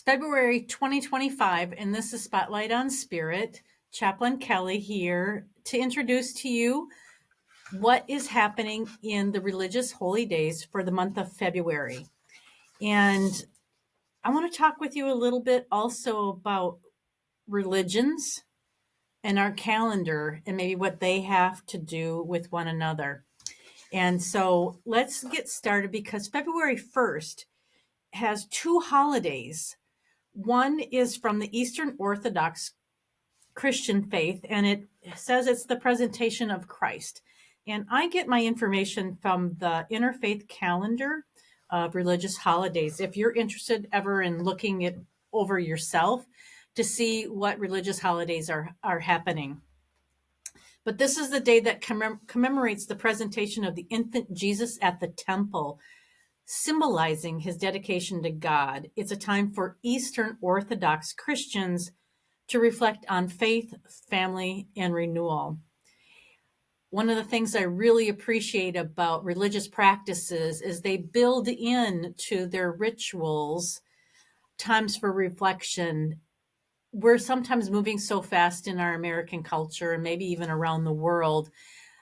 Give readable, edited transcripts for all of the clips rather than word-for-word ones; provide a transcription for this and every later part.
February 2025, and this is Spotlight on Spirit. Chaplain Kelly here to introduce to you what is happening in the religious holy days for the month of February. And I want to talk with you a little bit also about religions and our calendar and maybe what they have to do with one another. And so let's get started because February 1st has two holidays. One is from the Eastern Orthodox Christian faith, and it says it's the presentation of Christ. And I get my information from the Interfaith Calendar of religious holidays. If you're interested ever in looking it over yourself to see what religious holidays are happening. But this is the day that commemorates the presentation of the infant Jesus at the temple, symbolizing his dedication to God. It's a time for Eastern Orthodox Christians to reflect on faith, family, and renewal. One of the things I really appreciate about religious practices is they build in to their rituals times for reflection. We're sometimes moving so fast in our American culture and maybe even around the world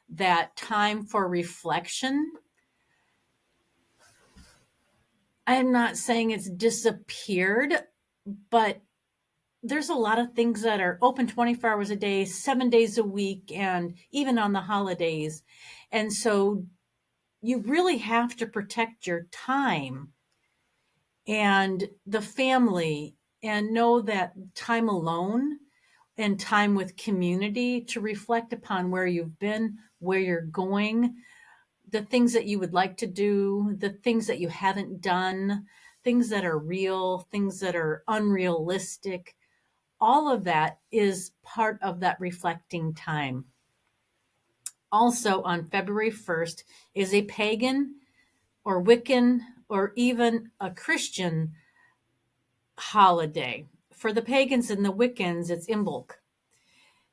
that time for reflection, I'm not saying it's disappeared, but there's a lot of things that are open 24 hours a day, 7 days a week, and even on the holidays. And so you really have to protect your time and the family and know that time alone and time with community to reflect upon where you've been, where you're going, the things that you would like to do, the things that you haven't done, things that are real, things that are unrealistic. All of that is part of that reflecting time. Also, on February 1st is a pagan or Wiccan or even a Christian holiday. For the pagans and the Wiccans, it's Imbolc.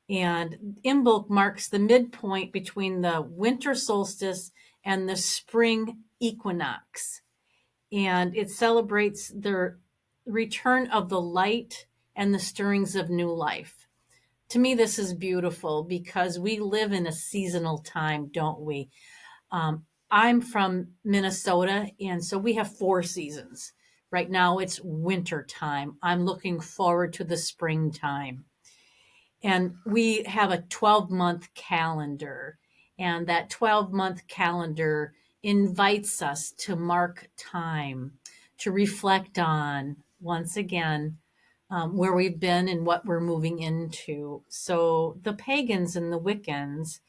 And Imbolc marks the midpoint between the winter solstice and the spring equinox. And it celebrates the return of the light and the stirrings of new life. To me, this is beautiful because we live in a seasonal time, don't we? I'm from Minnesota, and so we have 4 seasons. Right now, it's winter time. I'm looking forward to the springtime. And we have a 12-month calendar, and that 12-month calendar invites us to mark time, to reflect on, once again, where we've been and what we're moving into. So the pagans and the Wiccans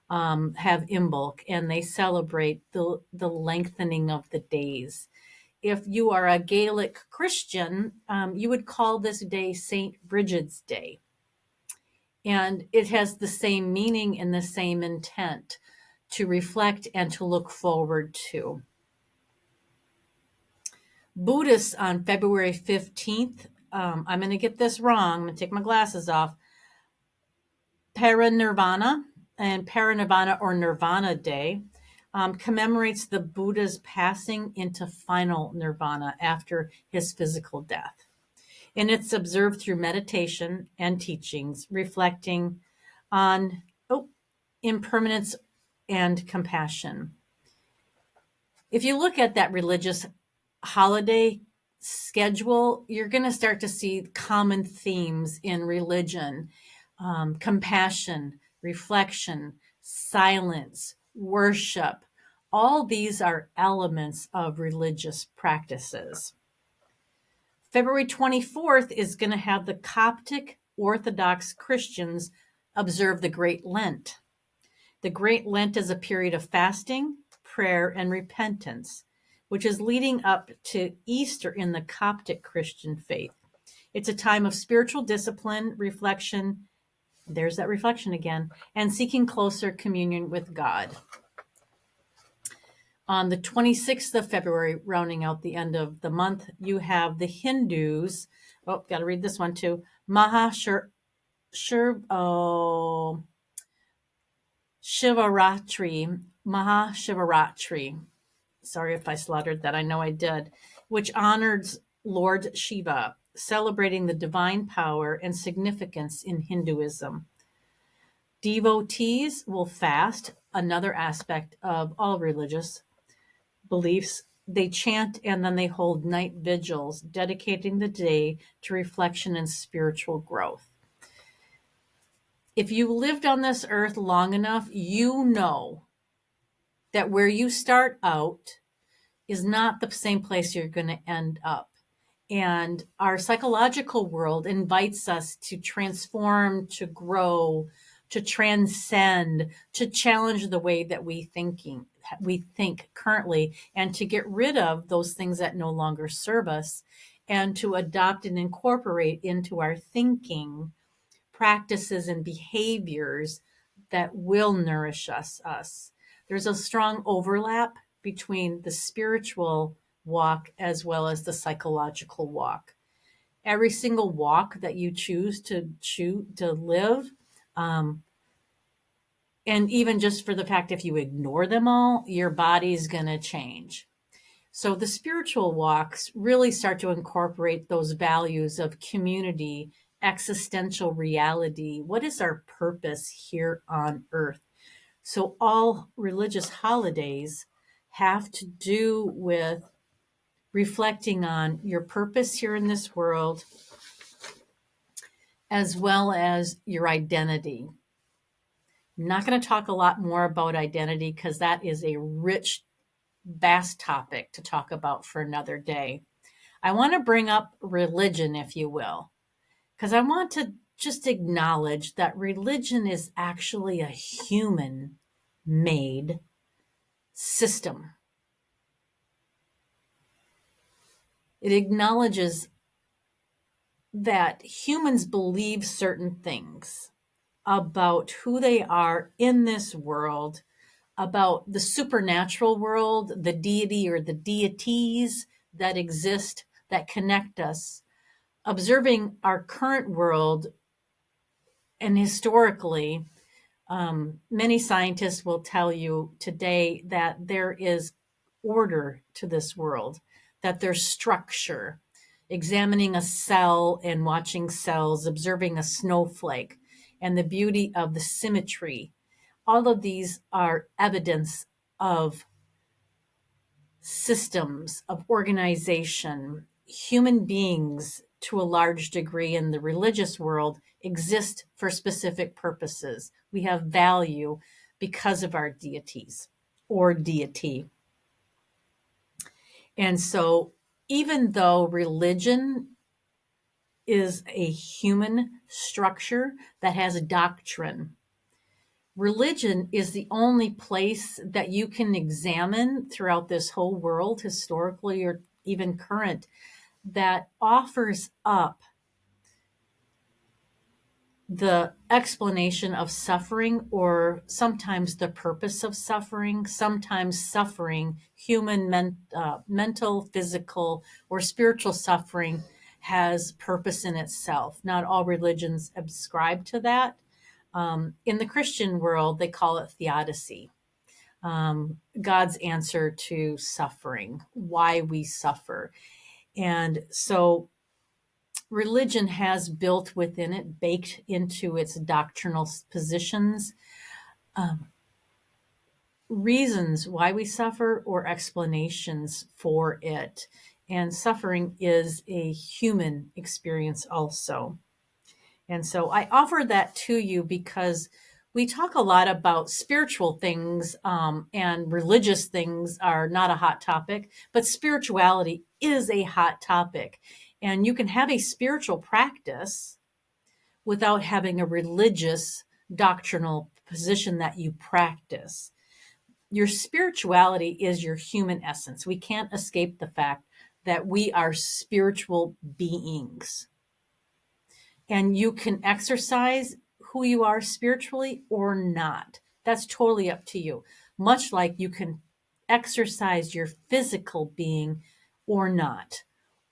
have Imbolc, and they celebrate the lengthening of the days. If you are a Gaelic Christian, you would call this day St. Bridget's Day. And it has the same meaning and the same intent to reflect and to look forward to. Buddhists on February 15th, I'm going to get this wrong. I'm going to take my glasses off. Parinirvana and Parinirvana or Nirvana Day commemorates the Buddha's passing into final nirvana after his physical death. And it's observed through meditation and teachings, reflecting on impermanence and compassion. If you look at that religious holiday schedule, you're going to start to see common themes in religion: compassion, reflection, silence, worship. All these are elements of religious practices. February 24th is going to have the Coptic Orthodox Christians observe the Great Lent. The Great Lent is a period of fasting, prayer, and repentance, which is leading up to Easter in the Coptic Christian faith. It's a time of spiritual discipline, reflection, there's that reflection again, and seeking closer communion with God. On the 26th of February, rounding out the end of the month, you have the Hindus. Oh, got to read this one too. Mahashivaratri. Sorry if I slaughtered that. I know I did. Which honors Lord Shiva. celebrating the divine power and significance in Hinduism. Devotees will fast, another aspect of all religious beliefs. They chant and then they hold night vigils, dedicating the day to reflection and spiritual growth. If you lived on this earth long enough, you know that where you start out is not the same place you're going to end up. And our psychological world invites us to transform, to grow, to transcend, to challenge the way that we think currently, and to get rid of those things that no longer serve us, and to adopt and incorporate into our thinking practices and behaviors that will nourish us. There's a strong overlap between the spiritual walk as well as the psychological walk. Every single walk that you choose to live, and even just for the fact if you ignore them all, your body's going to change. So the spiritual walks really start to incorporate those values of community, existential reality. What is our purpose here on earth? So all religious holidays have to do with reflecting on your purpose here in this world, as well as your identity. I'm not going to talk a lot more about identity because that is a rich, vast topic to talk about for another day. I want to bring up religion, if you will, because I want to just acknowledge that religion is actually a human-made system. It acknowledges that humans believe certain things about who they are in this world, about the supernatural world, the deity or the deities that exist, that connect us, observing our current world. And historically, many scientists will tell you today that there is order to this world, that there's structure. Examining a cell and watching cells, observing a snowflake, and the beauty of the symmetry. All of these are evidence of systems, of organization. Human beings, to a large degree in the religious world, exist for specific purposes. We have value because of our deities or deity. And so even though religion is a human structure that has a doctrine, religion is the only place that you can examine throughout this whole world, historically or even current, that offers up the explanation of suffering, or sometimes the purpose of suffering, sometimes suffering, human, mental, physical, or spiritual suffering has purpose in itself. Not all religions ascribe to that. In the Christian world, they call it theodicy, God's answer to suffering, why we suffer. And so religion has built within it, baked into its doctrinal positions, reasons why we suffer or explanations for it. And suffering is a human experience also. And so I offer that to you because we talk a lot about spiritual things, and religious things are not a hot topic, but spirituality is a hot topic. And you can have a spiritual practice without having a religious doctrinal position that you practice. Your spirituality is your human essence. We can't escape the fact that we are spiritual beings. And you can exercise who you are spiritually or not. That's totally up to you. Much like you can exercise your physical being or not.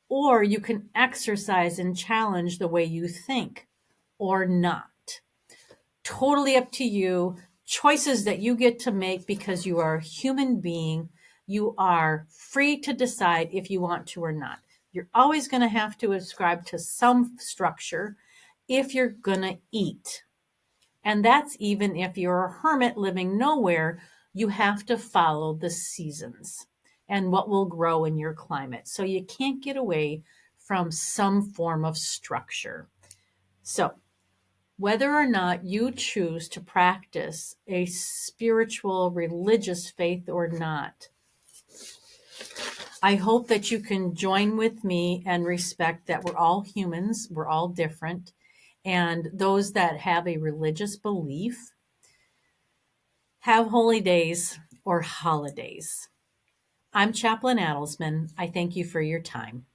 Or you can exercise and challenge the way you think or not. Totally up to you. Choices that you get to make because you are a human being. You are free to decide if you want to or not. You're always going to have to ascribe to some structure if you're going to eat. And that's even if you're a hermit living nowhere, you have to follow the seasons and what will grow in your climate. So you can't get away from some form of structure. So, whether or not you choose to practice a spiritual, religious faith or not, I hope that you can join with me and respect that we're all humans, we're all different, and those that have a religious belief have holy days or holidays. I'm Chaplain Adelsman. I thank you for your time.